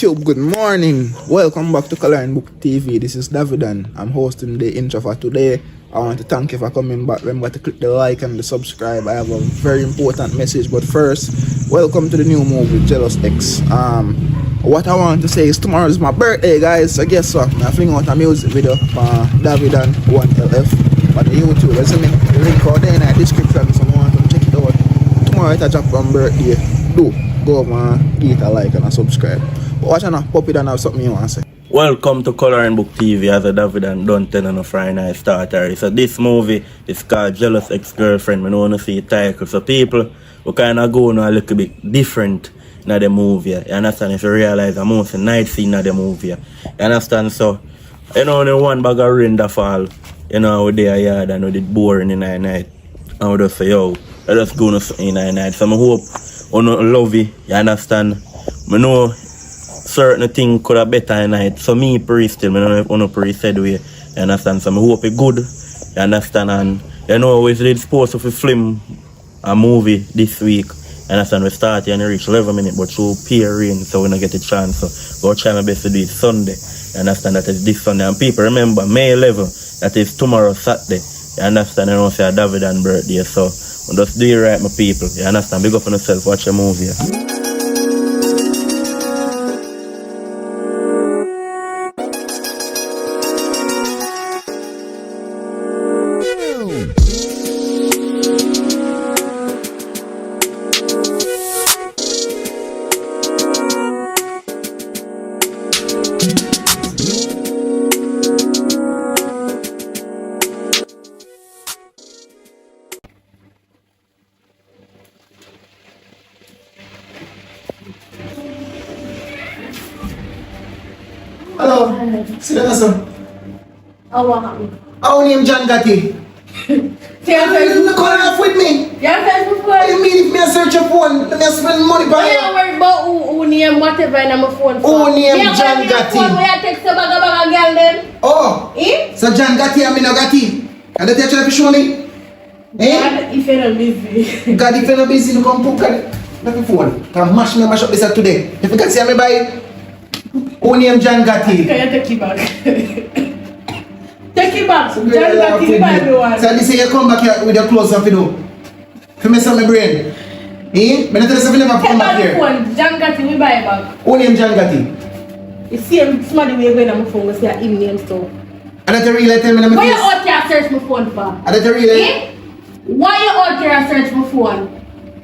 YouTube, good morning. Welcome back to Coloring Book TV. This is David and I'm hosting the intro for today. I want to thank you for coming back. Remember to click the like and the subscribe. I have a very important message, but first, welcome to the new movie Jealous X. What I want to say is tomorrow is my birthday, guys. So guess what? I'm fling out a music video for David and 1LF on the YouTube. Let's me the link out there in the description. So I want to check it out. Tomorrow it's a drop on birthday. Do go over and give it a like and a subscribe. But watch out, pop it and have something you want to say. Welcome to Coloring Book TV as a David and don't tell on a Friday night starter. So this movie is called Jealous Ex-Girlfriend. We don't want to see the title. So people we kind of go now a little bit different in the movie. You understand? If you realize the most night scene in the movie. You understand? So, you know, only one bag of rain that fall. You know, we there yard and we did boring in the night. And we just say, yo, let us go in the night. So I hope you love it. You understand? I know certain things could have better at night. So me pray still, I don't know pray said way. You understand? So I hope it good. You understand? And you know we did supposed to film a movie this week. You understand? We start and reach 11 minutes, but through peer rain, so we don't get a chance. So go try my best to do it Sunday. You understand? That is this Sunday. And people remember May 11, that is tomorrow Saturday. You understand? You know say David and birthday. So just do it right, my people. You understand? Big up on yourself, watch a movie. Hello, sit down, sir. Our name John Gatti. Call off with me. What do you mean if me a search your phone? Let me spend money by you. I don't worry about who name whatever in my phone. Who name John Gatti? Oh, so John Gatti and me no Gatti. And that you try to show me? God, if you're not busy. God, if you're not busy, you come put the phone. Can mash up this today. If you can see me by it. Who name John Gatti? Can you take it back? Take it back. John Gatti, by the one. So this you come back here with your clothes off, you know. If you mess up my brain. Eh? I'm not telling you never come back here. John Gatti, we buy it back. Who name John Gatti? You see him, somebody way going on my phone, we see him name so. And that you really tell me that why you out here search my phone for? And that you really... Eh? Why you out here search my phone?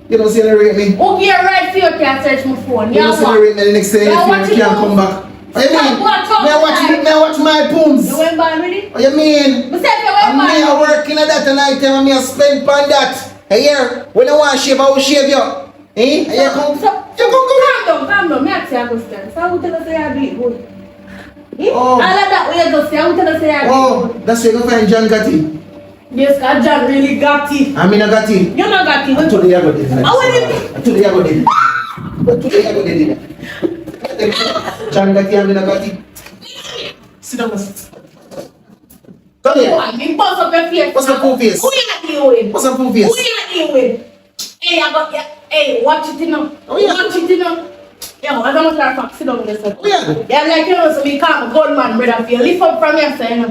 You don't see any rate me. Okay, you're right for you to search my phone. You don't see any rate me the next day if you can't come back. What you mean? May I watch my pooms? You went by with it? What you mean? I said you went by. I'm working at that tonight and I'm spend on that. Hey, here, when I want to shave, I will shave you. Eh? So, you come. calm down. Me ask you a question. So how tell us say you do it good? Eh? Oh. All of that way you just say, how tell us say you do it Oh, good? that's where you find John Gatti. Yes, because John really got it. I mean, I got it. You're not got it. Today I got it. Today I got it. Today I got it. John Gatti, I mean, I got it. Sit down. Come here. I mean, boss up your face. What's my full face? Who you not dealing with? What's my full face? Who you not dealing with? Hey, I got ya. Hey, watch it, you know. Oh, yeah. Watch it, you know. Yo, I don't know if I'm sit down with yourself. Oh, yeah. Yeah, like you know, so we can't go man, brother. If you lift up from your side, you know.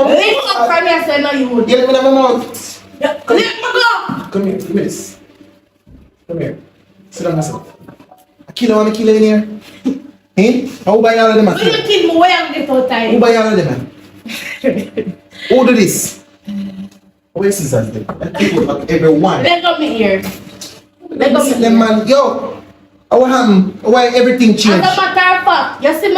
Lift up from your side, you would. Get me in my mouth. Yeah, let me go. Come here, give me this. Come here. Sit down myself. A killer want me kill in here? Eh? Who buy all of them? When you kill me, where I'm get out time? Who buy all of them, man? Who do this? Where's scissors then? Everyone. Let go me here. Let go me Them here. man, yo. What happened? Why everything changed? As a matter of fact, you see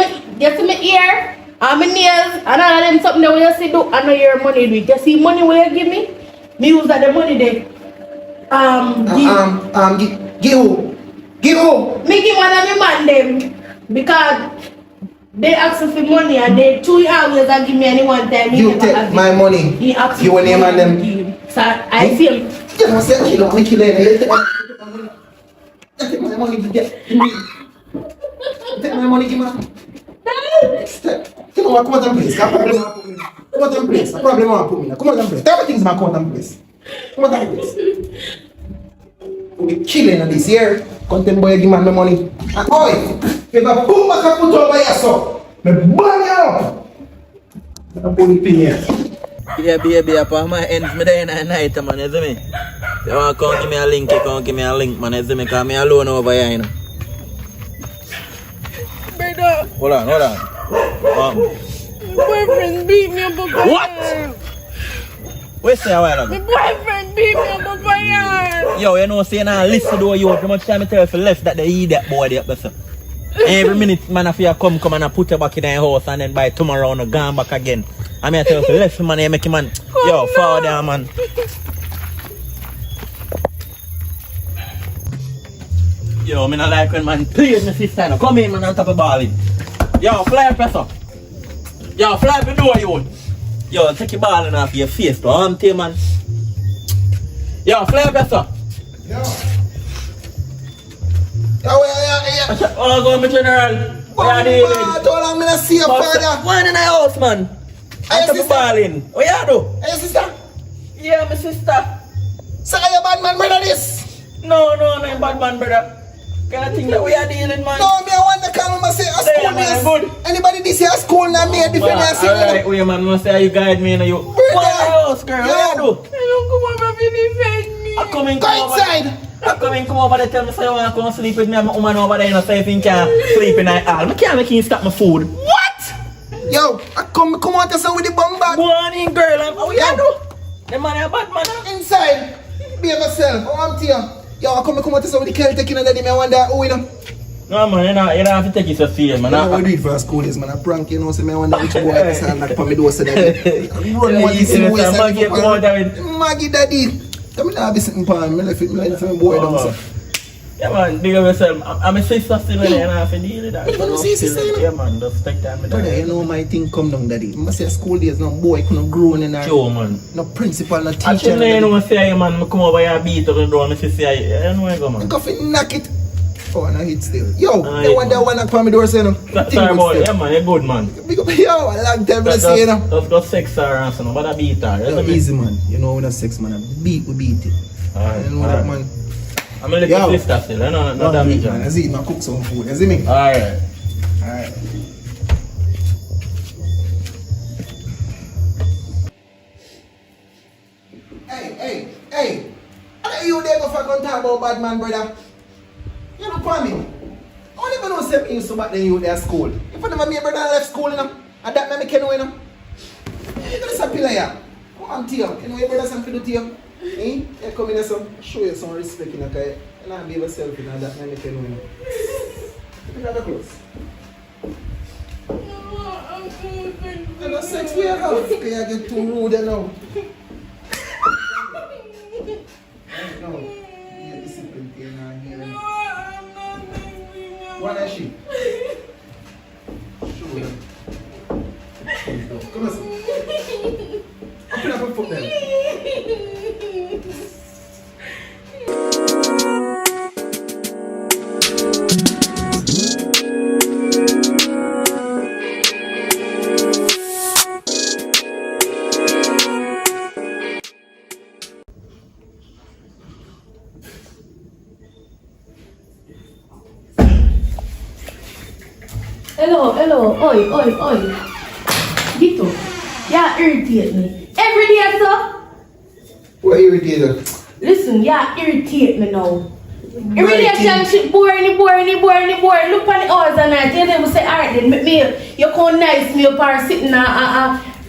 me ear, and my nails, and all of them something that when you see do, I know your money do it. You see money where you give me? Me use that the money there. Give who? Give who? Me give one of my man them because they ask for money and they 2 hours and give me any one time. You take my money. He asked you want name and them. So I feel. You must say kill me kill any. Take my money. Take my money. Give me. You know what? Come on, please. Come on, please. A problem on put me. Come on, please. Everything's my content, please. Come on, please. We'll be killing this year. Content boy, give me my money. And boy. If I put my kaput over here, so, me burn you up. I'm putting it in here. Yeah, baby, upon my ends, me there in the night, man, you see me? You want to come give me a link, you come give me a link, man, you see me? Because me alone over here, you know. Brother, Hold on. my boyfriend beat me up a What? Wait a while ago. My boyfriend beat me up a fire. Yo, you know, say now, listen to you, how much time I tell you for left that they eat that boy there, but every minute, man, if you come and I put you back in the house and then by tomorrow, I gone back again. I mean, I tell you for left, man, you make him, man. Yo, forward there, man. Yo, me not like when man please my sister now. Come in man on top of balling. Yo, fly up pressure. Yo, fly up the door you. Yo, take your balling off your face to arm team man. Yo, fly up pressure. Yo, where Oh, go my general. Where are they? How long I see you, father? One in the house man. On top of balling. What you do? Hey, sister. Yeah, my sister. So are you bad man, brother, this? No, bad man brother. Kind of thing that we are dealing man. No, me I want to come and say a Say, school man, is. good. Anybody this here school now me a different than Alright, wait man, must say you guide me and you. What else, girl? What you do? I don't come over to defend me. I come in, Go inside. come over there, tell me say you want to come sleep with me and my woman over there, you know, say if you can't sleep in night all. I can't make you stop my food. What? Yo, I come out to say with the bum bag. Go on in, girl. What you do? The man a bad man. Inside. Be myself. I want to you. Yo, I come out to say with the Celtic in the day, I wonder who you know. No man, you don't have to take it so serious, man. I know what we do it for school is, man. I prank, you know, so I wonder which boy is and knock on my door so that run what this in waist and Maggie daddy. Come here, be sitting pan. Me left it, me left it, boy down so. Yeah man, big up yourself. I'm a sister still and I have to deal with that. You don't see sister, you know? Yeah man, just take time with Brother, that. you know my thing come down, daddy. I say school days, no boy couldn't grow in there. Sure man. No principal, no teacher. Actually, you know, say man, I come over here beat up the door and say, I know where I go man. I go fi knock it. Oh, and I hit still. Yo, Ah, the one that one knock on my door say no. Sorry boy, yeah man, you're good man. Big up, yo, a long time to say, you know. Just go sex her and so, but I beat her. Yo, easy man. You know when a sex man, we beat it. Alright, You know that man. I'm a little sister still, you know, no damage. man. I see him, I cook some food. You see me? Alright. Alright. Hey. Are you there go for gun talk about bad man, brother? You know for me. I don't even know say me used to back then you there at school. If I never me brother left school, you know, and that man me can know, you know. You got some pillar here. Come on, Tio. You know your brother some to Tio. Eh? You come in there some show you some respect, you know, cause you not be yourself, you know, that man me can know, you know. You got the clothes. And the sex we have, because you get too rude now. No, yeah, discipline here now here. What is she? Show them. Come on, son. Open up your foot then. Hello, oi. Dito, yeah, irritate me. Every day, sir. What irritated? Listen, yeah, irritate me now. A relationship boring. Look on the hours and night. You never say, alright then, make me, you come nice me up or sitting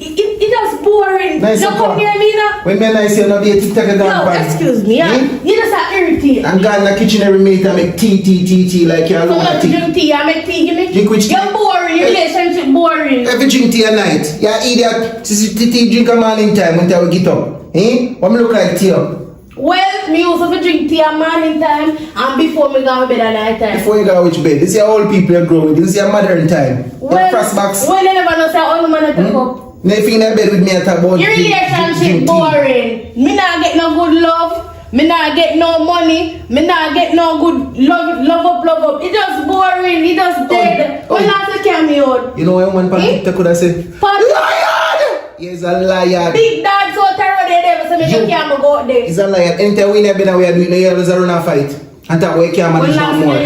it just boring. Nice you come near me now. When me nice, you not be a TikTok and No, excuse me, yeah. You just are irritated. And go in the kitchen every minute and make tea like you're a So you lunatic. drink tea, I make tea, give me. Drink which tea? You're boring, your relationship boring. Every drink tea at night. You're idiot. Tea drink a morning time until we get up. Eh? What me look like tea up? Well, me used to drink tea at morning time and before me go to bed at night time. Before you go which bed? This is your old people you grow with. This is your modern time. Well, Frostbox. well, you never know say all the man take up. Now if you in bed with me I talk about Your relationship boring. Me not get no good love. Me not get no money. Me not get no good love up. It just boring. It just dead. Oh. We not to carry me out. You know what one person could have said? Liar! He's a liar. Big dogs out there, they never say me You- can't go out there. He's a liar. Anytime we in bed and we are doing, you always run a fight. And that way you can't manage no more.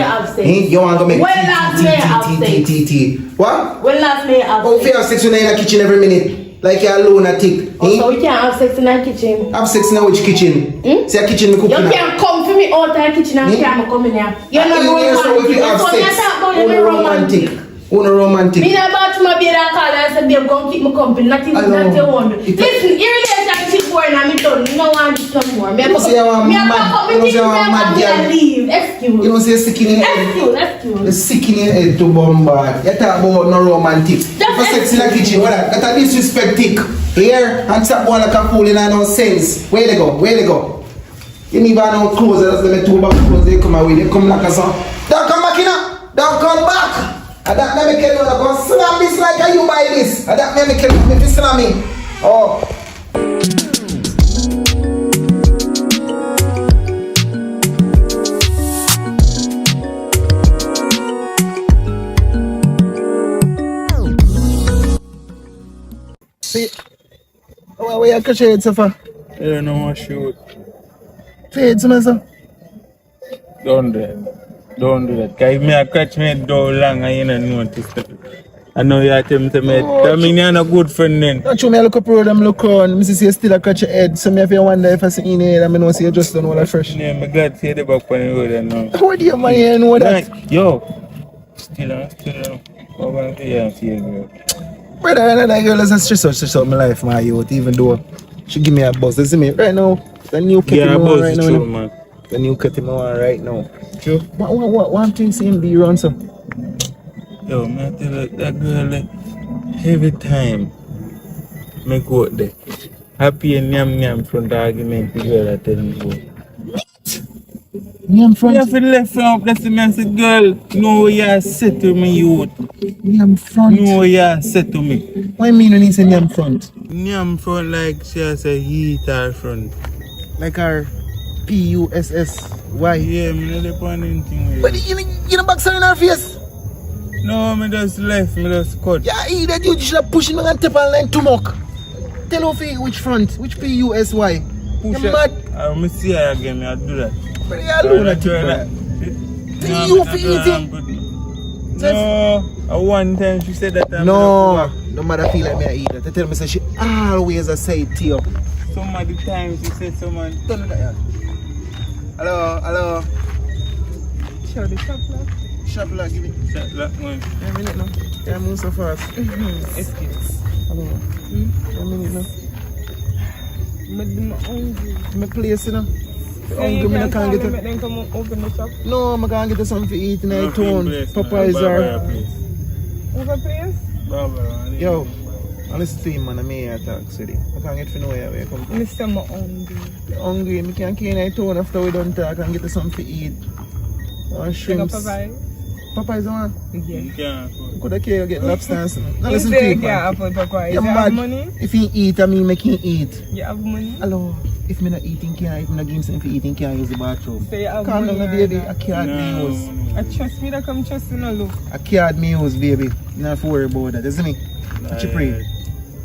You want to make What? When last may you have sex? You have sex when you're in the kitchen every minute. Like you're alone at tick. So we can't have sex in the kitchen. Have sex in which kitchen? See a kitchen me cooking. You can't come for me out of the kitchen and can't come in here. You're not romantic. Romantic. Me not about my baby and call and say, babe, go keep me company. Not even that you want. Listen, your relationship boring and me done. You don't want this no more. Me leave. Excuse. You don't say sick in your head. Excuse. Sick in your head to bombard. You talk about no romantic. For sex in the kitchen, what that? That's a disrespect tick. Here, and stop going like a fool in no sense. Where they go? Where they go? You need to have no clothes. That's the two back clothes. They come away. They come like a son. Don't come back in. Don't come back. And that make you know go slam this like how you buy this. And that make you know me slam me. Oh. See, where you catch it so far? I don't know what shoot. Fade some sir. Don't do that. Don't do that. Cause me I catch me down long and you don't notice that. I know you attempt to me. That mean you're not a good friend then. Not true, me look up road and look on. Me see you still a catch your head. So me if you wonder if I see in here, I know see you just done all that fresh. Yeah, I'm glad to see the back on the road and now. How do you man here know that? Like, yo. Still on. Over here and see you girl. Brother, that girl is a stress out my life, my youth, even though she give me a buzz. You see me right now, the new kettle yeah, me right now. True, man. The new kettle me right now. True. What one thing seem be wrong, sir? Yo, man, I tell you, that girl, like, every time me go out there, happy and nyam from the argument, the girl I tell me go. Nyam front? You have to left from up, that's the man said, girl, no way you said to me, youth. Nyam front? No way you said to me. What do you mean when you say nyam front? Nyam front like she has a heat her front. Like her P-U-S-S-Y? Yeah, me not the point anything. But you know box her in her face? No, me just left, me just cut. Yeah, that you should have pushed me and tap and line to mock. Tell her which front, which P-U-S-Y. Push You're mad. I me see her again, me I do that. But you alone at it, bro. You for eating? No, one time she said that I'm no matter feel like me I eat that. They tell me say she always a side to you. Some of the times she said someone Turn it that. Hello. show the shop lock. Shop lock, give me. Shop lock one. A minute now. Can't move so fast. Excuse. Hello. A minute now. My place, you know. So you can't call me, make them come open the shop? No, I can't get something to eat in the town. Popeyes Barbara are... place. Over place? Barbara. Yo, I listen to him, man. I'm here at talk city. I can't get to know where you come from. Mr. I'm hungry. Hungry. I can't keep in the town after we done talk and get something to eat. Shrimps. Popeyes? Popeyes on? Yeah. You can't afford. Could I care get lobster and something? Now You listen to say you him, can't man. afford Popeyes. You're You have mad. money? If he eat, I mean make him eat. You have money? Hello. If me not eating, can't if me not give him something to eat, he can't use the bathroom. So you have Calm money down, or baby. not? A card me use. I trust me that come trust you no look. A card me use, baby. You don't have to worry about that. Isn't me? What you pray?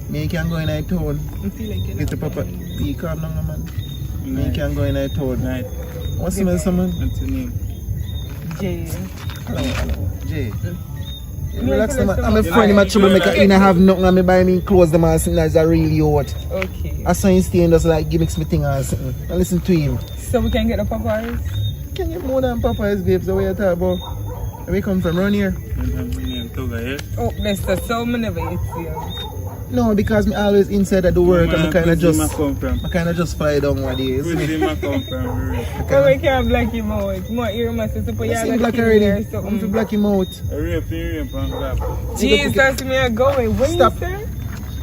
Me can go in the town. I feel like Get the papa. Be calm down, man. Me Night. can go in the town. Night. What's the name, someone? What's your name? Jay. Hello. Jay. Me Relax, feel man. like I'm a someone- friend of my troublemaker. He don't have nothing and me buy me clothes them and something that's a really hot. Okay. I saw him staying just like gimmicks me thing and something. I listen to him. So we can get the Popeyes? Can you more than Popeyes, babes? The way you talk about. Where we come from, around here? Oh, Mister, so me never eat you. No, because me always inside at the work and I kind of just... come from? I kind of just fly down one day. Where did I come from? But we can't black him out. More ear masses to put you I on see the black key already. or I'm to something. black him out. Rape and grab. Jesus, me are going. When Stop. you say?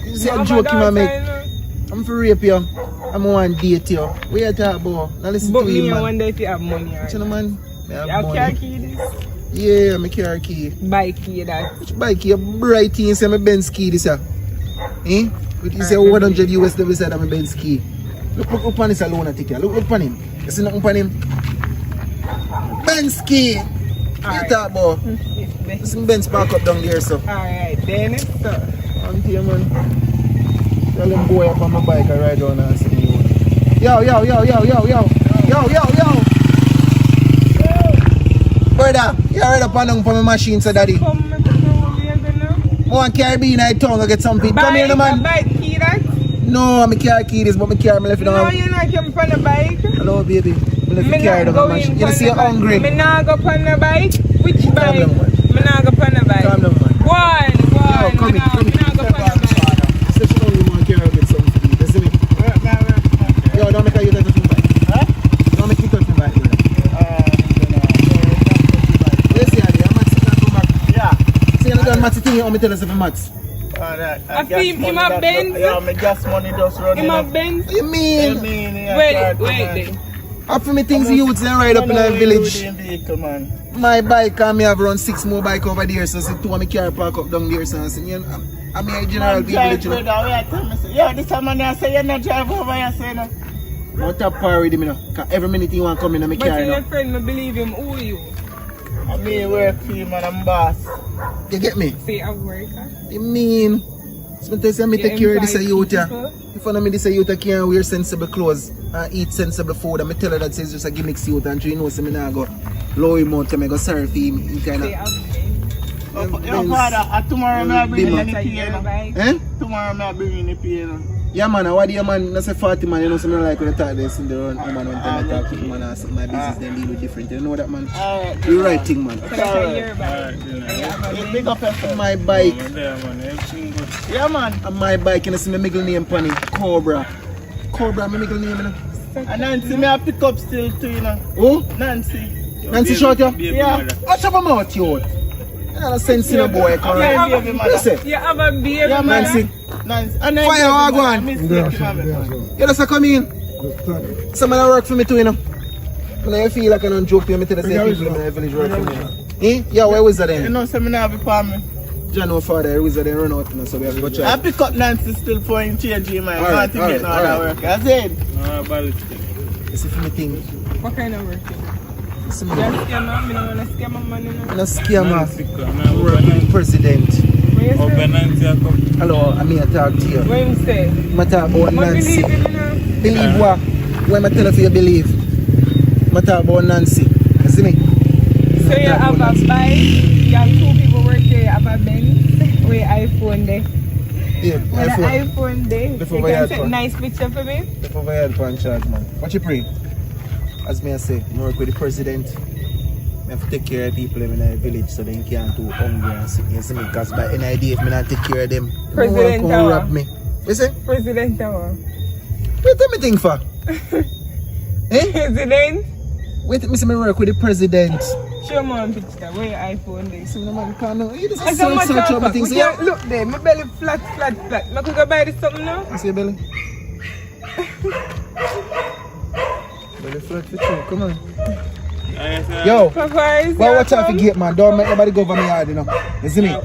You see a Mama joke him a dance, make. I know. I'm for rape you. I'm one date you. What you talk about? Now listen But to me, him, I man. wonder if you have money or You know, man? Me you have have car money. key this? Yeah, I'm a car key. Bike key that. Which bike you bright thing? Say my Benz key this year. Eh? You say 100 US they said I'm a Benz key. Look upon this alone, I take you. Look upon him. You see nothing upon him? Benz key. What you Alright. talk about? This Benz park up down there, so. Alright, then so. I'm here, man. Tell them boy up on my bike and ride down and see me. Yo. brother, you ready up and down for my machine, so daddy. Come, me don't know where you're gonna. More Caribbean I tongue, I get some feet. Come here, no, man. Bike key that? No, I'm carry key this, but me carry me left it No, on. you're not coming on the bike. Hello, baby. Me left Me it carry not down on going machine. You on see the you're bike. hungry. Me not go on the bike. Which Calm bike? down, man. Me not go on the bike. Calm down, man. One. Yo, come Me in, come in. not go on the bike. Say she know you want to carry get some feet. You see me? Yo, don't make her you touch me bike. Huh? Don't make you touch me bike. Yes, yeah, I'm Max come back. Yeah. See, you done Max thing, you want me tell us if I'm Max. I see him a Benz. Yeah, my gas money just running. Him a up. Benz. What you mean? Wait. Up for me things youths and ride up in the village. Vehicle, man. My bike and me have run 6 more bike over there, so see 2 of me car park up down there, so I say, you know, I'm a general village, you know. Yeah, this time man, I say you're not drive over here, say no. What a priority, me know. Cause every minute you want to come in and me But car, you your know. friend, me believe him. Who are you? I mean, work for you, man, I'm boss. You get me? Say I work. Huh? You mean? So me say me take care of this youth, yeah. If one of me this youth can't wear sensible clothes and eat sensible food, and me tell her that says just a gimmicks youth, and she knows me now go low him out, me go serve him, he kind Say of. I'm Your father, tomorrow I bring in the piano. Eh? Tomorrow I bring in the piano. Yeah, man, what do you man? That's a 40 man, you know, something like when I talk this in the run, man, when I talk to man, I say my business, then deal with different. You know that, man? Alright. You right thing, man. Big up yourself. My bike, Yeah, man. and my bike, you know, see my middle name, Panny, Cobra. Cobra, my middle name, you know. And Nancy, me I pick up still too, you know. Oh? Nancy. Nancy short, yeah? Yeah. Watch up my mouth, you. You know, sense in a boy, come Yeah, right. baby, What you say? You have a baby. Yeah, man. Nancy, Nancy. And Fire, then Wagwan. you just come in. Someone work for me too, you know. When I feel like I don't joke to you, I tell you, say people in my village work for me. Eh? Yeah, where was that You then? know, so me now be for me. John, no father, where was that then run out, you know, so we have to go I check. pick up Nancy still for him change him, man. Alright, Not to get no alright, other work. I said. You see, for me thing. What kind of work? You see me? You're a scammer. Me don't want to scam a man. You know. I'm a scammer. I work with the president. What you say? Hello, I'm here to talk to you. What you say? I'm talk about But Nancy. believe him, you know. Believe what? When I tell you you believe. I'm talk about Nancy. You see me? So you have a bike. You have 2 people work there. You have a Benz. With iPhone there. Yeah, With my an phone. iPhone there. Before You we can had take fun. nice picture for me. Step over here and charge, man. What you pray? As me I say, I work with the president. I have to take care of people in the village so they can't do hungry and sick. You see me? Because by any idea if me not take care of them, they President won't come Tower. rob me. You see? President Tower. What do me think for? Eh? President. Wait, me say me work with the president. Show me one picture. Where your iPhone there? So no man can't know. You just As a matter search of up fact, things. we Yeah. can't look there. My belly flat. I could go buy this something now. You see your belly? Belly flat for two. Come on. Yo. Popeyes. Well, watch out for gate, man. Don't make nobody go over me yard, you know. You see me?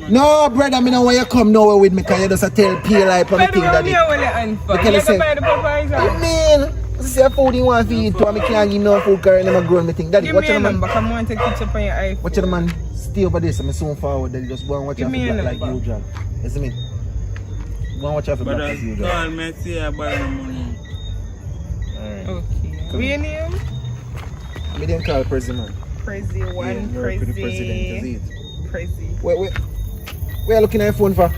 No, brother, me know when you come nowhere with me, because you just a tell pay like for me By the thing, way, daddy. me will hand for. Because You I say- go buy the Popeyes. I mean, this is a food you want to eat, so I can't give no food because I'm growing me thing. Daddy, Give watch me a your man. number. Come on, take picture on your iPhone. Watch your man. Stay over this. I'm soon forward. Then just go and watch Give out me for a black like number. usual. You see me? Go and watch out for black as usual. Call me, see about the money. Alright. Okay. What's your name? Me didn't call president. Prezi Yeah, one. you work with the president. You see Prezi. it? Prezi. Wait. Where are you looking at your phone for?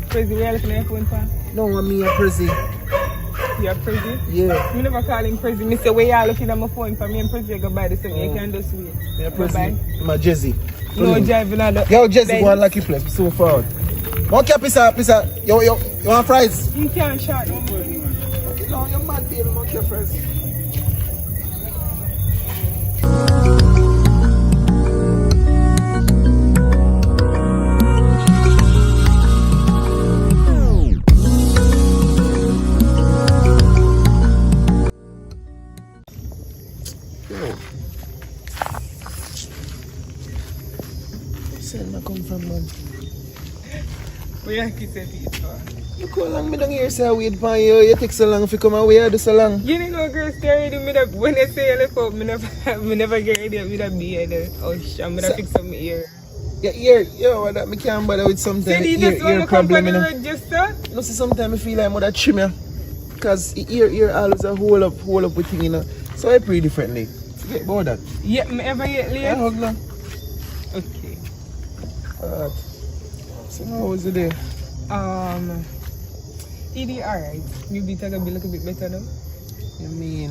Prezi, where are you looking at your phone for? No, I'm me a prezi. You are Prezi? Yeah. Me never call him Prezi. Me say, where you are looking at my phone for? Me and Prezi go buy the same. You can just wait. Me a Go buy. prezi. I'm a Jezzy. No driving on the... Yo, Jesse, Benz. go on lucky place. I'm so forward. Okay, pizza. Yo, you want fries? You can't shot no more. No, you're mad, baby. Okay, first. Where I come from, man? Where you kiss your teeth for? Look how long me down here say I wait for you. You take so long if you come away, I do so long. You know, girls get ready. When they say you left out, me never get ready. Me that be here. Oh, shit. I'm gonna fix up my ear. Your ear, yo, that me can't bother with sometimes. So you just want to come from the register? No, see, sometimes I feel like I'm gonna trim you. Because ear always a hold up with thing, you know. So I pray differently. Forget about that. Yeah, me ever get late? I hug now. Okay. So how was the day? It alright. Maybe take a little bit better now. You mean?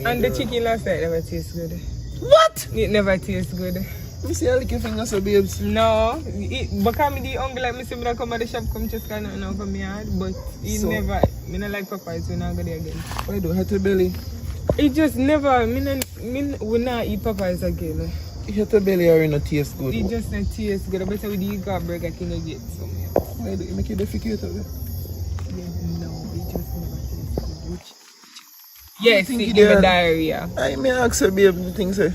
And the chicken last night never tastes good. What? It never tastes good. Let me see how lick your fingers so babes. No, because I'm the hungry like me say I come at the shop come just kind of now for me hard, but it So- never, me not like Popeyes, we not go there again. Why do you hurt your belly? It just never, we not eat Popeyes again. You hurt your belly or you not taste good? It just not taste good, better with the got Burger King again. So, yeah. Why do you make you defecate of it? No, it just never tastes good. Which? Yes, think it it give me did. diarrhea. I may ask her babe the thing say.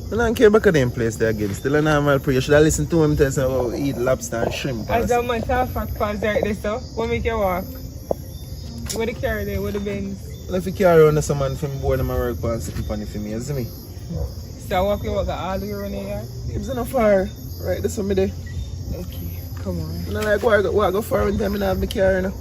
I don't care back at them place there again. Still a normal prayer. You should have listened to him tell us about eat lobster and shrimp. As a matter of fact, pause right there, so what make you walk? Where the car there, where the Benz? If you carry on someone from board of my work and sitting on it for me, you see me? So I walk you walk all the way around here? Babes are not far. Right, that's what me there. Okay, come on. I don't like where I go far when time I have my car, you know.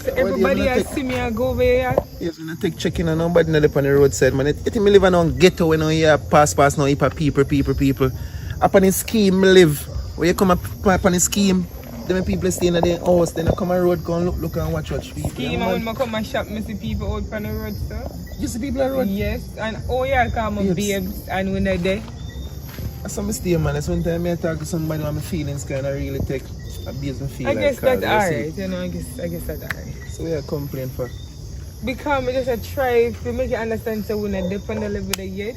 So everybody has see me and go over here? Yes, when I take checking and nobody not up on the roadside, man. It me live in a ghetto when you pass now, heap of people. Up on the scheme me live. When you come up on the scheme, then people stay in the house, then I come on the road, go and look and watch people. Scheme and when I come and shop, I see people out on the road, sir. You see people on the road? Yes, and oh yeah, I call my babes, and when they're there. That's what I stay, man. That's one time I talk to somebody and my feelings kind of really take a base and feel I like guess call, that's you alright, see. you know, I guess that's alright. So we are complain for. Because I just try to make you understand so we're not depend on the level they get.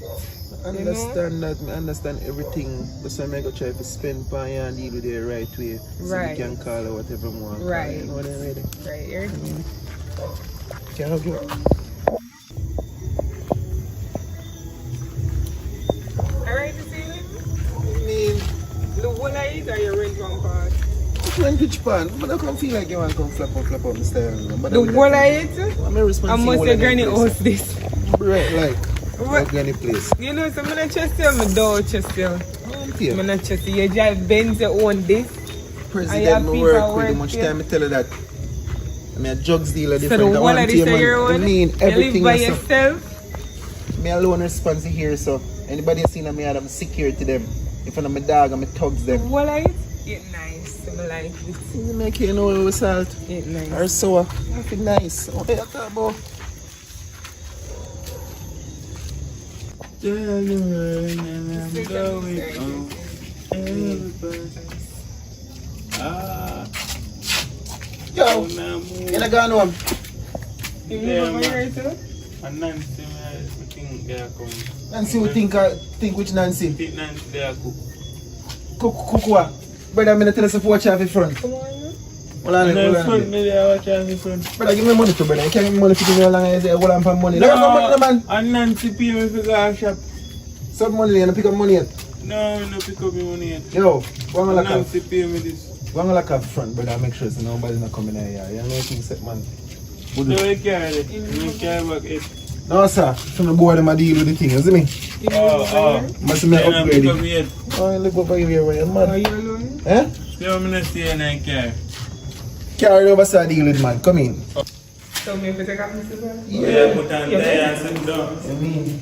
Understand that, I understand everything. That's why I go try to spend by and deal with it the right way. So Right. we can call or whatever more. Right. You know what I mean? Right, here. Can I hug you? Alright to see you? I mean, The one I eat or your rent one part? which pitch pan? But I don't feel like you want to come flap up my style. But The one I eat? I'm a responsible. I must say granny host this. Right, like What? granny place. You know, so I'm not trust you, I'm don't trust you. Yeah. I'm not trust you. You drive Benz, you own this. President me people work with, work how much here. time I tell you that. I'm a drugs dealer So different. the I one want of to this your I own? mean You everything live by is so- yourself? Me alone responsible here, so anybody seen me, I'm security them. If I'm a dog, I'm a thugs The them. one I eat? It's nice. I like it. You make you know with salt It's nice. or sour. Make it nice. What you talk about? And I'm going on. Yo, you not going home? You Yeah, move over man. here too? And Nancy, I think they are coming. Nancy, we think which Nancy? Think Nancy, they are cook. Cook what? Brother, I'm going to tell us to watch out in front. Come on, man. Hold on, And hold then front on. me, they are watching the front. Brother, give me money to brother. You can't give me money to give me how long I say, hold on for money. Let me have money, man. And Nancy pay me for go shop. Some money, and pick up money yet. No, no pick up my money yet. Yo, one And like Nancy pay me this. one like up front, brother. Make sure so nobody's not coming here. You know things set, man. So I carry it. I carry back it. No, sir. From the board, I'm deal with the thing. You see me? You move over here? Must be Then I upgrade pick up it. my head. Oh, you live over here where you're Are mad. you alone? Eh? So I'm not staying and carry. Carry over, sir. Deal with man. Come in. So me if I take off my slipper? Yeah, put on there and sit down. I mean,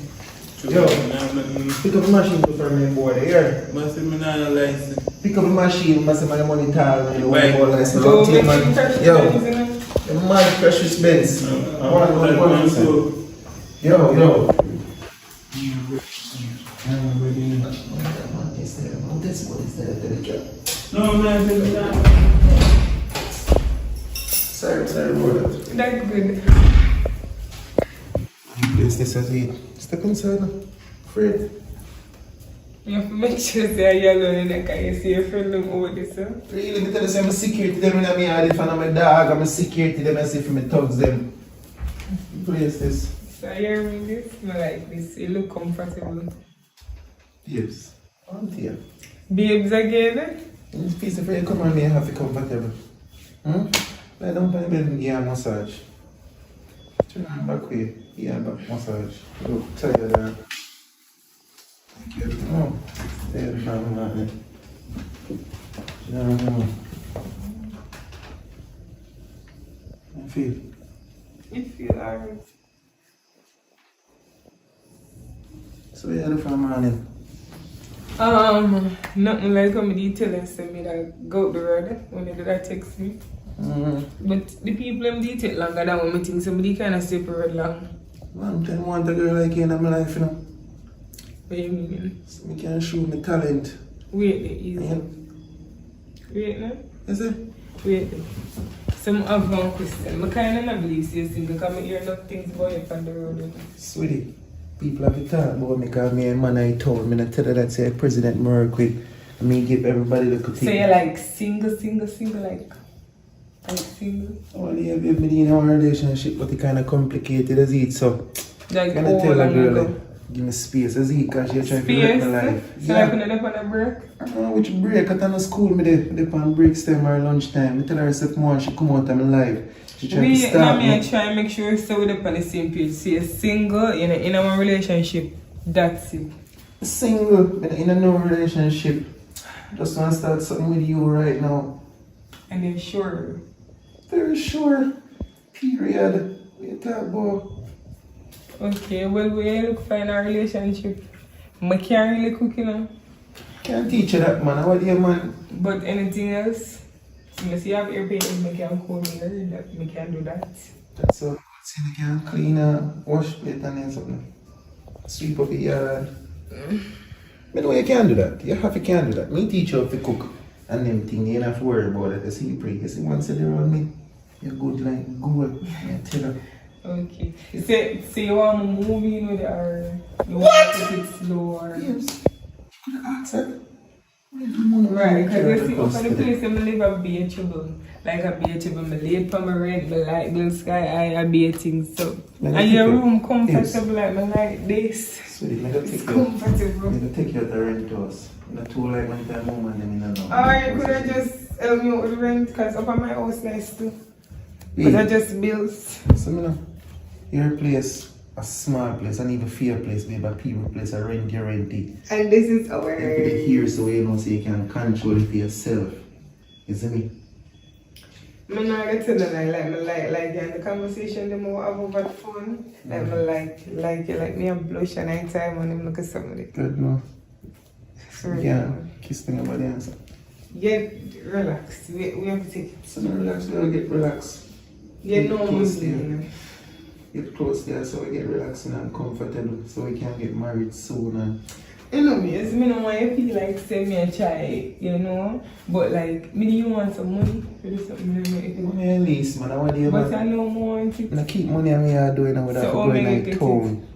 True. Yo. I'm pick up the machine for me board here. must be not a license. Pick up the machine. Must have my money tall. You know, Right. one more license. So Up to you, make sure you touch man. the Yo, buttons, you know? the mad precious Benz. One. So, Yo. no, man, Sorry, brother. That's good. Place this as it. Step inside now. Fred. You have to make sure say you're alone in the car. You see your friend them over this, huh? Really, me tell you, say I'm a security them in my yard. If I'm a dog, I'm a security them. I see if I'm thugs them. Place this. So you hear me this? I like this. You look comfortable. Yes. On here. Babes again? This piece of you come on me and have it comfortable. Lie down on the bed and give a massage. Turn on back way. Give a back massage. Look, tired there. Thank you. Oh, there is nothing. I feel. You feel alright. So we had it for a morning. Nothing like when me tell us to me that go out the road when they do that text me. But the people them did take longer than when me think somebody kind of stay for long. Long time I want a girl like you in my life, you know. What you mean? So I can show my talent. Wait, easy. Yeah. Wait, no? Is it? Wait. Some have one question. I kind of not believe you're single because I hear enough things about you on the road. Sweetie, people have to talk about me because me and man I told me to tell her that say President work with. I mean give everybody the good thing. So you're like single, like single? Well, yeah, we've been in our relationship, but it kind of complicated as it, so Like can I how tell a long girl ago? like, give me space as it, because she's trying to wreck my life. So like when you're on a break? I don't know which break, at the school, me dey on breaks time or lunchtime. I tell her if more she come out of my life. She trying to stop me. I try and make sure so we're on the same page. So you're single, you're in a relationship, that's it. Single, but in a no relationship. Just want to start something with you right now. And you're sure? Very sure. Period. What you talk about? Okay, well, we look for in a relationship. I can't really cook, you know. Can't teach you that, man. What do you, man? But anything else? Unless you have airplane, I can call me that. I can do that. That's all. See, you can clean wash plate and then something. Sweep up the yard. I know you can do that. You have to can do that. Me teach you how to cook and them things. You don't have to worry about it. You see, you see once you're around me, you're good like good. I tell her. Okay. So you want to move in with or you want to take it slow or... Yes. You could have asked her. Right, because you see, for the place I live at BHable. Like a BHable, I late for my rent, I like blue sky, I bathing, so. And your room comfortable, like I like this. Sweetie, It's comfortable. I'm going to take you out the rent house. I'm not too like one time home and then I know. Or you could have just helped me out with the rent, because up at my house nice too. But I just bills. So, you know, your place, a small place, and even fair place, baby, a people place, a rent, you rent it. And this is our... You put it here so you know so you can control it for yourself. You see me? I'm not going to tell them like in the conversation them will have over the phone. Like you like me and blush and anytime when I'm looking at somebody. Good, no. Sorry. Yeah, kiss me about the answer. Get relaxed. We have to take it. So, relax, girl, get relaxed. Get normal. Get close there so we get relaxing and comfortable so we can get married soon and You know me, it's me no want you feel like send me a try, you know. But like me you want some money for this something money at least, man. I want you, but man. I don't want it. I keep money on me I doing without So going how like many town.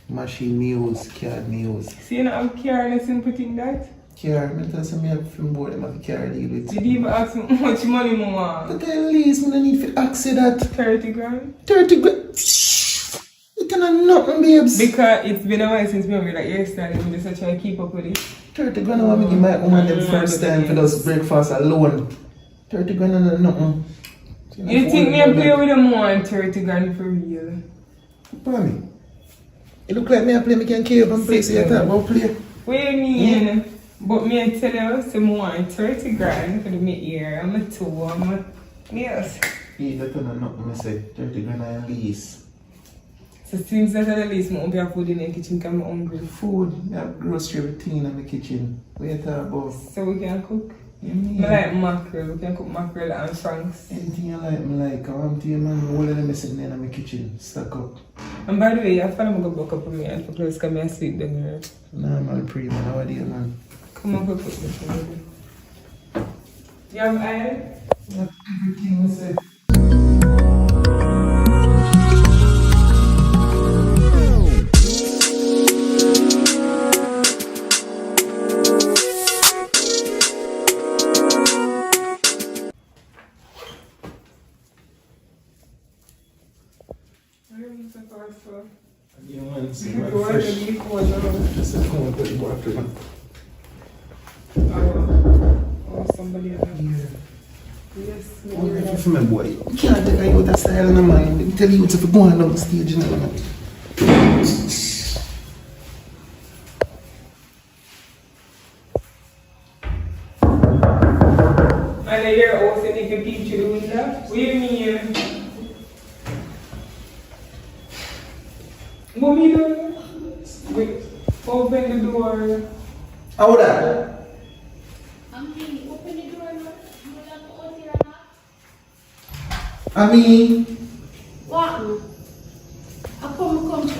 Machine meals, card meals. See you know I'm careless in putting that? Car, I tell some me have from board them have a car deal with. Did you even ask me how much money I want? But at least I need to ask you that. 30 grand? 30 grand. You cannot nothing, babes. Because it's been a while since we were like yesterday, we just try to keep up with it. 30 grand I want to give my woman them first time for those breakfast alone. 30 grand and nothing. You think me play with them more than 30 grand for real? Pardon me. It look like me I play me can kill up and play so you talk about play. What do you mean? Yeah. But me I tell you some more than 30 grand for the ear. I'm a two, I'm a... Yes. Yeah, that's nothing I say. 30 grand at least. So since that at least I have food in the kitchen because I'm hungry. Food, I have grocery routine in the kitchen. What you talk about? So we can cook? Yeah. I like mackerel, we can cook mackerel and shanks. Anything you like, me like. I want to you, man. All of them is sitting in my kitchen, stuck up. And by the way, I find I'm going to go up with me and for close because I sleep down here. Nah, man, pre, man. How are you, man? Come on, go cook this one. You have iron? Yeah, everything we say. Yeah, man, see, man, fresh. Just a come with the water, man. Oh, somebody else. Yeah. Yes, Oh, if you remember, boy, you can't take out that style in the mind. Let me tell you if you go on down the stage, you know, man. And I hear also if you peep through the window. What do you mean? What me doing? Wait, open the door. How that? I'm being open the door now. You will have to open your door. I mean, What? I come to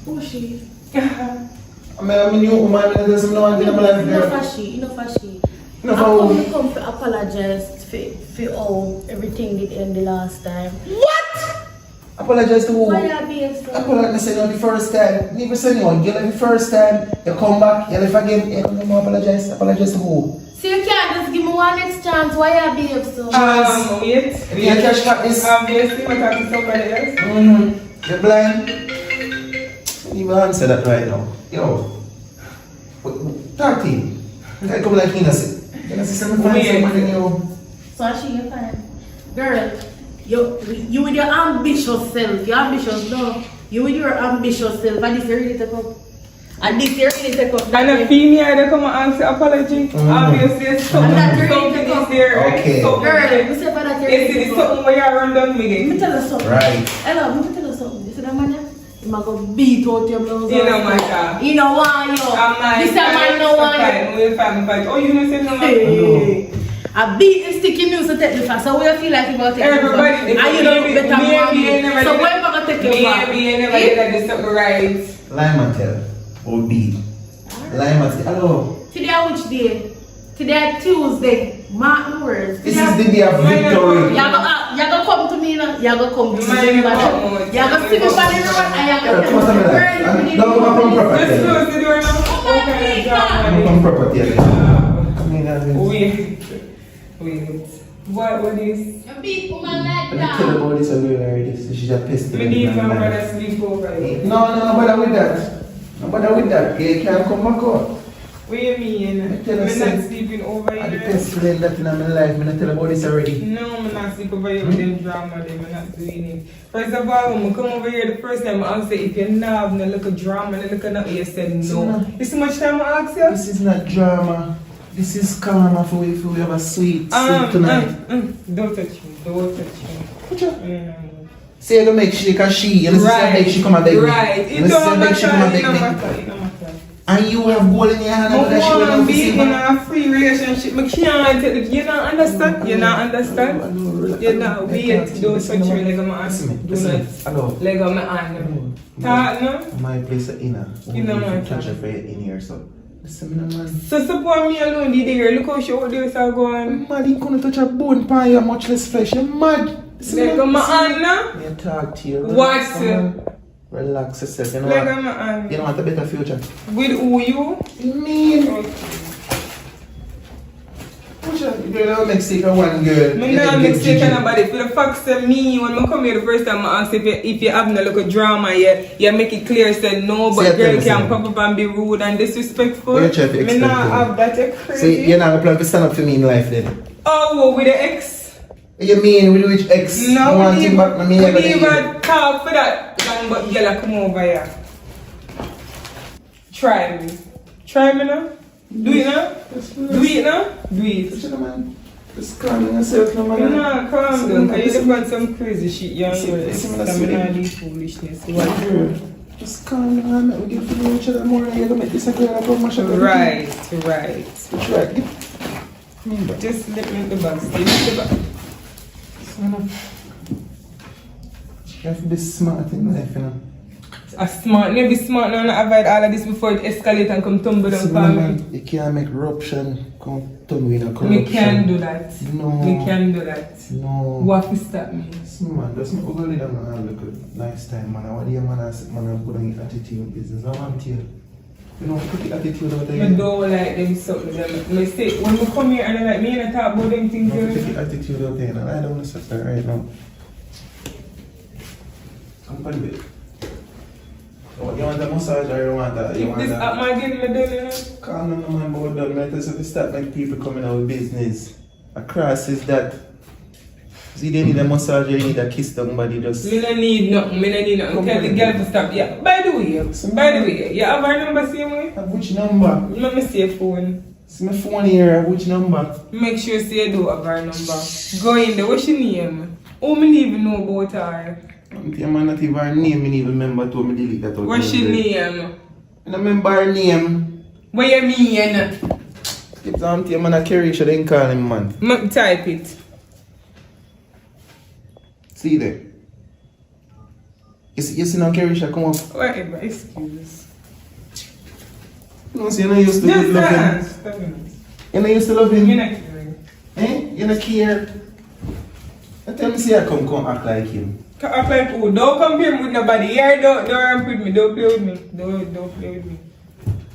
who she? I mean, you woman, I doesn't know anything about life, girl. Enough of she. No, I come to apologize for all everything did end the last time. What? Apologize to who? Why you behave so? Apologize to the first time. Never say no. You left the first time. You come back. You left again. You come apologize. Apologize to who? So you can't just give me one next chance. Why you behave so? Wait. You cash back this. Obviously, I'm talking to somebody else. You're blind. You will answer that right now. Yo. Talk to him. I come like innocent. Innocent, I'm find somebody new. So she you fine. Girl, you with your ambitious self. Your ambitious no. You with your ambitious self. And this you really take up. And this you really take up. And a female that come and ask apology. Obviously, something is there. Right? Okay. So, Girl, you say for that it's something where you run down with Let me it. tell you something. Right. Hello, let me tell you something. You see that man there? He might go beat out your blouse. You know, my God. You know why you? This a man no why you. We'll fight. Oh, you know, say no, Hey. I beat the sticky news to take the fast. So where you feel like you about to take everybody, and you don't better man. So where you gonna take your back? Maybe you never did that something right. Lime tell. Or B. Lime tell. Hello. Today which day? Today Tuesday. Martin words. This is the day of victory. You gonna come to me now. You gonna come to me. Man, You gonna see me on the road and you Come gonna on, tell me. don't come proper. Let's close the door now. Don't come proper yet. Come in and Wait. What is? You beat woman like I tell that. about this already. She's a pest. Me need my brother sleep over here. No, bother with that. No bother with that. You can't come back out. What do you mean? I tell I'm her, not say, sleeping over I'm the here. best friend that in my life. I'm not tell about this already. No, I'm not sleeping over here with them drama. I'm not doing it. First of all, when I come over here the first time, I say, if you're not having a little drama, a little nothing, you said no. This is much time I ask you? This is not drama. This is karma for if we have a sweet sleep tonight. Don't touch me. Don't touch me. What you? Say you make shake a she. You listen to make she come and beg me. Right. It You don't make she come and matter. beg It me. don't matter. And you have gold in your hand and that she will I'm not being see in man. a free relationship. I can't tell you. You don't understand? You don't understand? You don't wait. Don't touch me like I'm asking. Do not. Hello. Like I'm an Talk no? My place is inner. You know my touch her in here, so. Listen, man. So suppose me alone did here. Look how short days are going. Mad, you couldn't touch a bone pan you, much less flesh. You're mad. Listen, Like I'm an me talk to you. What? Relax yourself. You know Like what? I'm You don't want a better future. With who you? Me. Okay. Push up. Girl, I'll make sick of one girl. Me not mistake nobody. For the fact that me, when I come here the first time, I ask if you having a little drama, you make it clear, say no, but Say girl it, can say pop up and be rude and disrespectful. What you try to Me expect not from have that, you crazy. See, you're not going to plan to stand up for me in life then. Oh, with the ex? You mean with which ex? No, you want we him back? Me never did. even talk for that. Long but girl, come over here. Try me. Try me now. Do it now. Do it now. Do it. Push it, man. Just calm yourself, no man. You know, calm down, because you Listen, done some crazy shit, you Listen, know, listen, it's listen. coming out these foolishness. What? girl, just calm down, man. We get to know each other more and you're going to make this a girl that come mash up everything. Right. Which right? Me back. Just let me the box. Let me the box. You have to be smart in life, you know. A smart, maybe smart now, not avoid all of this before it escalate and come tumble down See, for me. man, you can't make corruption come tumble in a corruption. We can do that. No. We can do that. No. What will stop me? See, man, that's not ugly that man have a nice time, man. What do you man have put on your attitude business? I want to you. You know, put the attitude out there. I don't like them something. I say, when we come here and I like me and I talk about them things, You put the attitude out there, and I don't want to sit there right now. Come on, babe. You want a massage or you want that? You if want this that? up my getting me done, you know? Calm down, man, about that. Man, because if you start like people coming out with business, across is that. See, they need a massage, you need a kiss somebody just. Me no need nothing, me no need nothing. Come Tell the on. girl to stop. Yeah, by the way, you have our number same way? Which number? Let me see your phone. See my phone here, which number? Make sure say you do have our number. Go in there, what's your name? Oh, me even know about her. I'm not even her name, I even remember to me delete that out. What's your name? I don't remember her name. What you mean? It's auntie, man, I carry, should then call him, man. Type it. See there. You see no Kerisha come up. Whatever, excuse. No, see, you know you used to Just love him. dance. You know you used to love him. You're not caring. Eh? You don't care. I tell me, see, I come act like him. Act like who? Don't compare me with nobody. Here, don't ramp with me. Don't play with me. Don't play with me.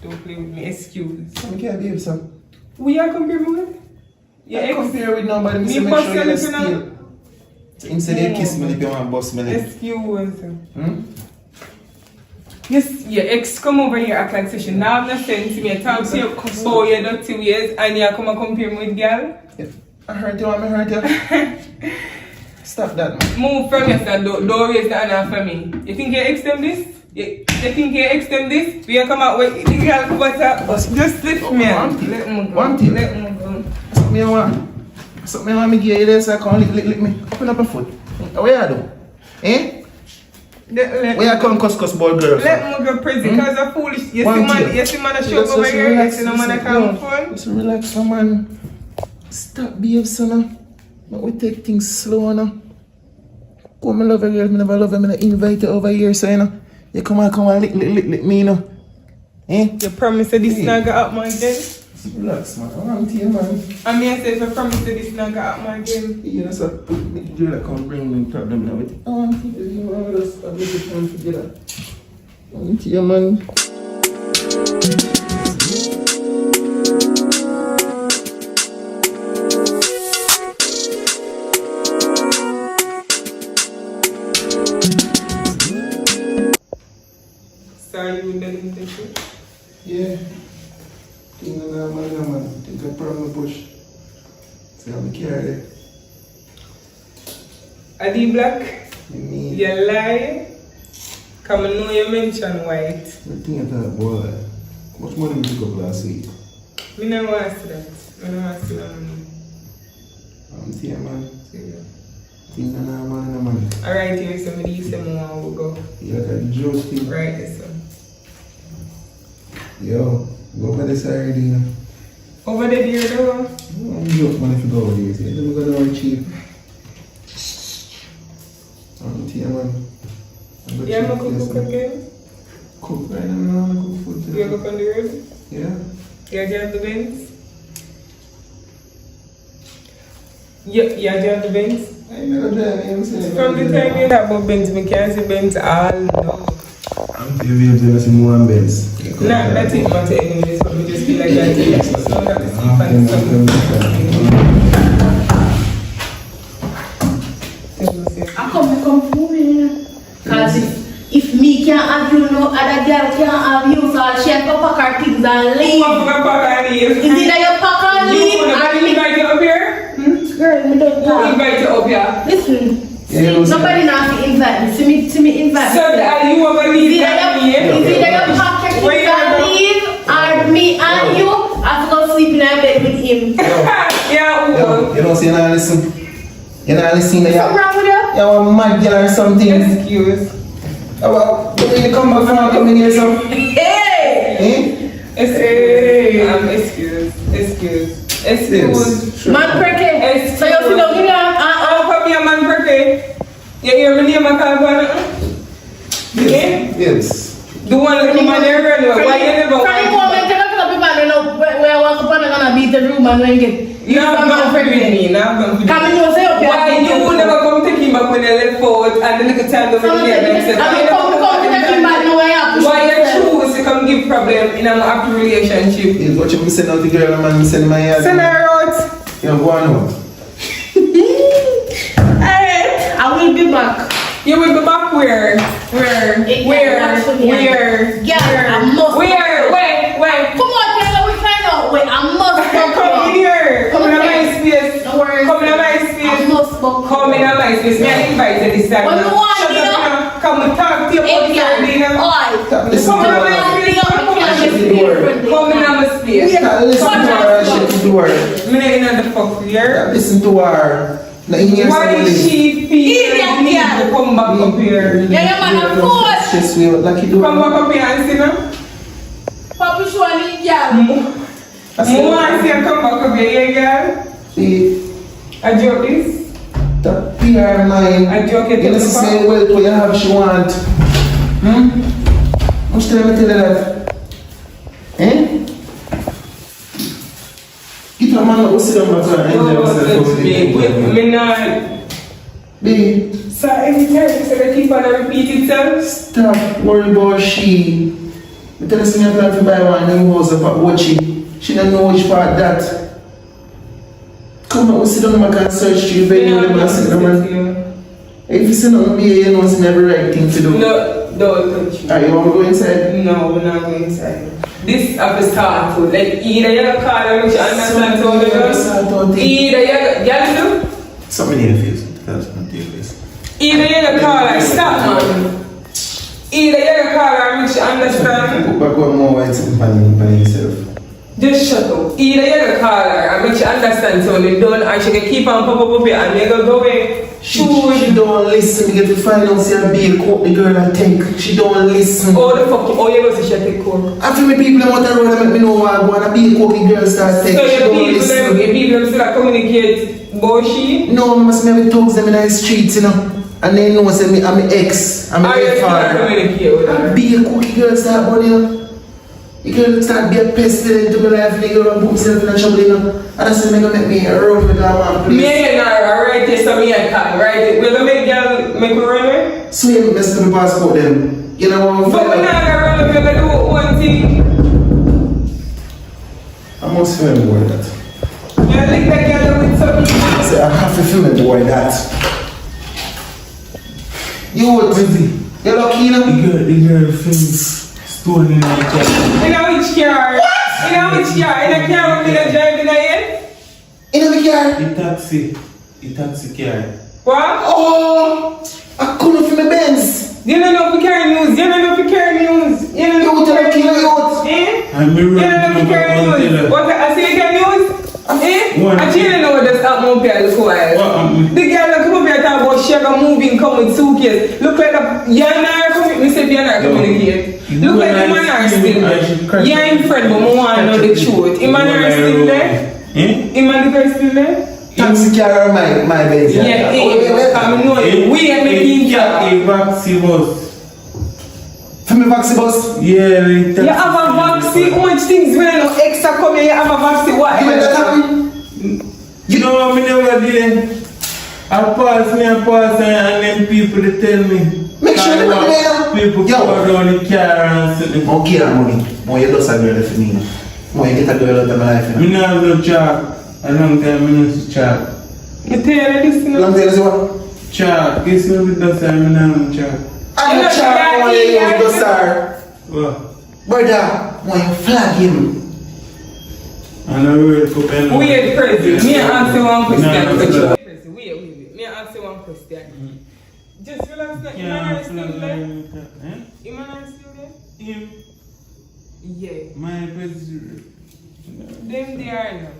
Don't play with me. Excuse. I can't behave, son. Who you compare me with? Yeah, I compare with nobody. Me say make sure you're still. Instead they kiss me, if you want to bust me. Excuse. Yes, your ex come over here act like session. Now I'm not saying to me, I talk to you for your dirty ways and you come and compare me with girl. Yeah. I hurt you, I hurt you. Stop that, man. Move from your side, don't raise the hand for me. You think you extend this? You think you extend this? We come out with the girl what's up? Just lift me up. Let me go. One thing. Let me go. Something I want me give you this, I can't lick me. Open up a foot. What you do? Eh? Where you come cuss boy girl? Let me go prison because I'm foolish. You see man a show over here, you see no man a come phone. Just relax, man. Stop behave, son. But we take things slow, no. Come, I love you, girl. I never love you. I invite you over here, so you know. You come and lick me, you know. Eh? You promise that this not go up my again? Relax, man. I want to you, man. I mean, I said, if I promise that this not go up my again. You know, so you like come bring me problem now. I want to you, man. I just have to come together. I want you, man. Sorry, you didn't take it? Yeah. Think of that man. Think of problem push. So I'm carry. Adi Black, Me. you lie. Come and know you mention white. The thing is that, boy, how much money you took up last week? Me no want to see that. Me no want to see that money. I'm here, man. See Think of that man. Alright, here somebody say more will go. You like a joke thing. Right, this one. Yo, go over this side, you know. Over the deer though. I'm joke, man, if you go over there. See, let me go down cheap. I'm here, man. You have a cook again? Cook right now, I'm cook food. You have a on the road? Yeah. You have the Benz? You have the Benz? I never drive, I'm saying. From the time you have about Benz, we can't see Benz all no. I'm here to see more Benz. Nah, that's it, but anyways, but we just feel like that. So that is I come for me. Because if me can't have you, no other girl can't have you, so I'll share to pack our things and leave. Who pack and leave? Is it that you pack and leave? Who invite you up here? Girl, me don't Who talk. invite you up here? Listen, Yeah, nobody now to invite me. See me invite So that you ever leave Is it that you pack your things and leave, or me and you have to go sleep in a bed with him? Yeah, who? You don't see, you not listen. You not listen to What's wrong with you? you're a mad girl or something. Excuse. Well, you really come back from coming here, so. Hey! Eh? Excuse. Man perky. So you feel like you How come you man perky? You hear me name a call for Yes. The one that come on there, girl. Why you never From the moment you look up people, you know where I walk up and I'm gonna beat the room and when get. You have not with me, now I'm going to Come and you say up here. why you never come take him back when you left forward and the little time over here and said, I mean, come to take him back now I have to. why you choose to come give problem in a happy relationship? Is what you send out the girl and man send my head. Send her out. You're going out. Alright, I will be back. You will be back where? Yeah, I must. Where? Come on, Taylor, we find out. Wait, I must Come in here. Come in my space. Don't worry. Come in my I space. must go. Come in my space. Me I invited this time. What do you want, Shut Dina? up, come and talk to you about Hey, Dina. girl. Oi. Listen Come to in my her. space. Shut the door. Come in my space. Listen to her and shut the door. Me not in the fuck here. Listen to her. Now in here Why somebody. she feel like need to come back up here? Yeah, man, I'm forced. Just we like you do. Come back up here and see now. Papi show and girl. I want to see you come back up here, girl. See, I joke this. the PR line. I joke it. You know, say, well, what you have, she want. Much time I tell her that? Eh? Get a man up, sit down, my son, and enjoy yourself. Me not. Babe, So every time you say keep on repeat itself. stop worry about she. I tell her, I plan to buy one new house up at Watchy. She don't know which part that. Come on, sit down, I can search you, baby, and sit down, man. If you say nothing, you know it's never right thing to do. No, don't touch me. Are you want to go inside? No, we're not going inside. This have to start to like either you call her which I understand so either you do. Something in the face. That's not the face. Either you call her stop man. Either you call her which I understand. Put back one more white sitting by yourself. Just shut up. Either you call her and make she understand so they done and she can keep on pop up and they go away. She don't listen. You get to find out see her be a court the girl and think. She don't listen. Oh the fuck, oh you go to she take court. After me people them want to run and make me know what I go and be a court the girl starts think. So She your don't listen. people still communicate about she? No, I must never talk them in the streets, you know. And they know say me I'm an ex. I'm Are an you still father. communicate with her? Be a cookie girl start bunny, you know. The girl start be a pestilent to my life and the girl and put himself in a trouble, you know. And that's why gonna make me run with that man, please. Me and you are right here, so me and Kai, right? We're gonna make girl make a run away? So you mess up my passport then. You know what I'm But we're not gonna run away, we're gonna do one thing. I must film more that. You link that girl with something. Say I have to film it boy that. You what busy? You lucky, you know? The girl films stolen in the car. You know which car? What? You know which car? In a car with me that driving ahead? In the car? The taxi car. What? Oh! I couldn't film my Benz. You don't know if you carry news. You don't know if you carry news. You don't know if you carry news. Eh? I'm a You don't know if you carry news. What? I see you carry news? Eh? I didn't know what just happened up here this while. The girl that come up here talk about she got moving, come with suitcase. Look like you're not coming. Me say you're not communicate. Look like the man are still there. You're in friend, but I want to know the truth. The man are still there? The man are still there? Taxi car or my Benz? Yeah, I know it. We ain't making car. A vaccine bus. For me vaccine bus? Yeah, You have a vaccine. How much things when no extra come here? You have a vaccine. What? You know that happen? You know what I never did? I pass and then people they tell me. Make sure they put me there. People go down the car and sit. Okay, that money. More you just a girl for me. More you get a girl out of my life. Me not no chalk. A long time I not see chalk. You tell you this, you know? Long time you what? Chalk. This will be the time I not no chalk. I'm a child when you use the star. What? Brother, when you flag him. And I will cook and Weird crazy. Me ask you one question. No, Wait. Me ask you one question. Just relax now. yeah, Iman still there? eh? Iman still there? Him, Yeah. my president. Them they are not.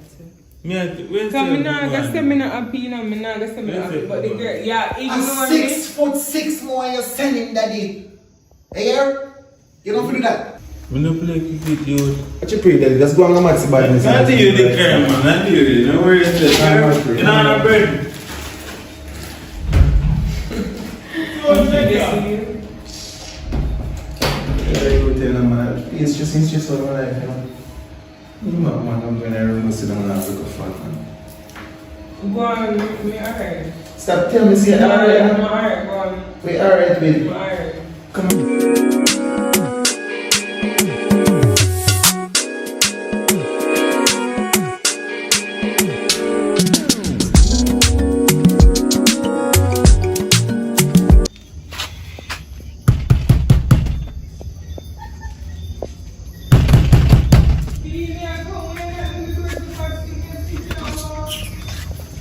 Me at where's Cause me the nah gonna one? say me not happy, you know. Me nah gonna say me not happy. But the girl, yeah, ignore A me. 6'6" more you're sending daddy. Hey, here? You don't do that. Me no play cricket, dude. What you pray, daddy? Let's go on the match by this. Not you the crime, man. Not you. No worry yourself. You know I'm bird. You tell them, man, it's just all my life, you know. Man, I'm going to remove sit down and have a look of fun, man. Go on, me alright. Stop telling me, say, I'm alright. alright, go on. We alright, baby. I'm alright. Come on.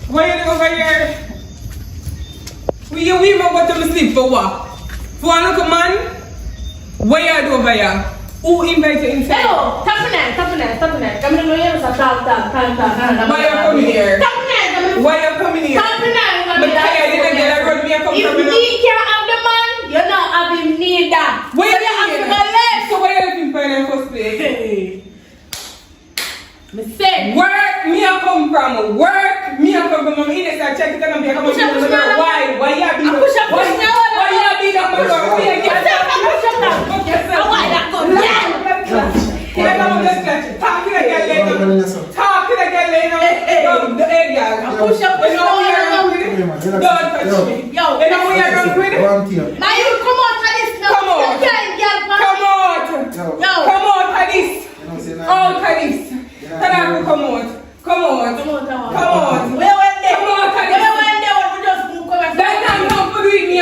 Why you over here? We might go to sleep for what? For a look man? What you do over here? Who invited you inside? Hello, tap on that. Come in, you know, talk. Why you coming here? Tap on that. Why you coming here? Tap on that. But I didn't get a road me come If from he can't have the man, you're not having neither. Why So you you have to here? go left. So why you looking for in the first place? you come Push up, on, push me. why? Why you beat up? Push up, push me. Why you beat up my girl? Why that come? Yeah. Talk to the girl later. Talk to the girl later. Hey, girl. Push up, push You know we are wrong with it? Don't touch me. Yo, You know we are wrong with it? now you come out for this now. Come on. Come out. Yo. Come out for this. Out for this. Tanaka, come out. Come out. Come out. Where went they? Come out for Where this. went they? What we just move over? That time don't forget me.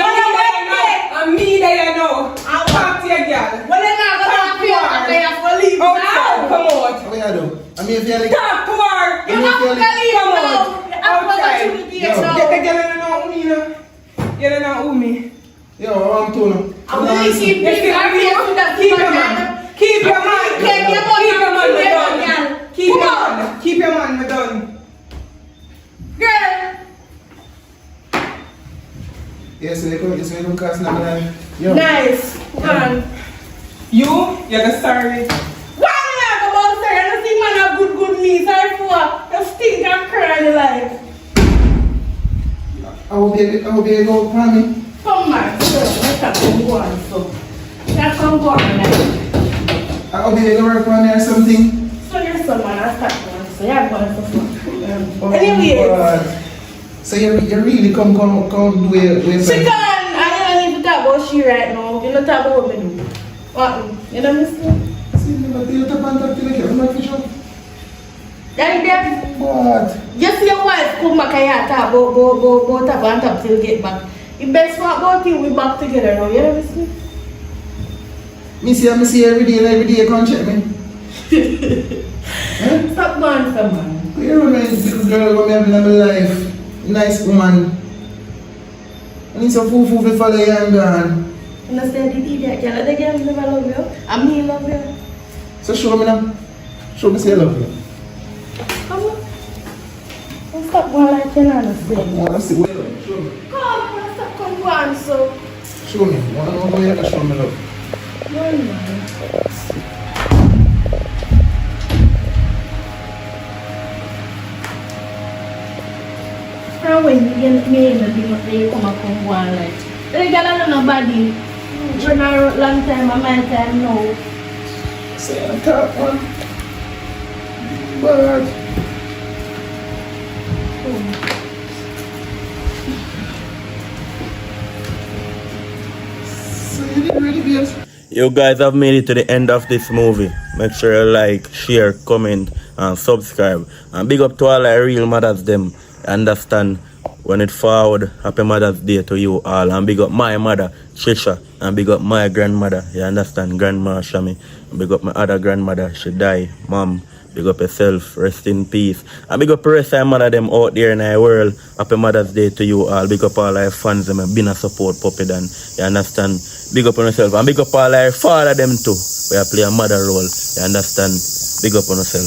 I'm me that you know. Talk to your girl. When they not gonna be out, they have to leave Outside. now. Come out. What you do? I mean, if you're Talk to her. You have to leave Come on. now. You have to opportunity Get now. the girl in the Umi, you know. Get in the Umi. yo, I'm too now. I'm really keep bringing our face to that Keep your man. Keep your man. Keep your man. Keep your man, Keep your my man. done. Keep your man. Keep your man, my done. Girl. Yes, we come cast now, man. Yo. Nice. Man. You're the sorry. Why me not go about say? I don't think man have good knees. Sorry for you stink and cry in your life. I will be able to find me. Come man. So, let's have to go on. So, let's come go on. Like. I will be able to work on me or something. So your son man, I start going. So you're going to fun. Oh, Anyway. God. So you really come do it. She can. I don't need to talk about she right now. You don't talk about what me do. What? You know me say? See, but you tap and tap till you get my picture. Daddy, Daddy. What? You see your wife come back and you talk go tap and tap till you get back. The best part about you, we back together now. You know me? Me see every day you come check me. Huh? Stop man, stop man. You know, little girl who me have in my life. Nice woman. I need some food to follow you and gone. You know, say the idiot girl, the girl never love you. And me love you. So show me now. Show me say I love you. Come on. Don't stop going like you know what I want to see what you love. Show me. Come, stop come go on, so. Show me. I want to know how you can show me love. No, man. When you me in the thing, come and come one like. The girl don't know nobody. Run a long time, a my time now. Say I talk man. But so you didn't really be able to. You guys have made it to the end of this movie. Make sure you like, share, comment, and subscribe. And big up to all our real mothers them. Understand when it forward, happy Mother's Day to you all. And big up my mother, Trisha. And big up my grandmother. You understand, Grandma Shami. And big up my other grandmother, she died. Mom, big up yourself, rest in peace. And big up the rest of my mother them out there in our world. Happy Mother's Day to you all. Big up all our fans them and been a support puppy then. You understand? Big up on yourself. And big up all our father them too. We play a mother role. You understand? Big up on yourself.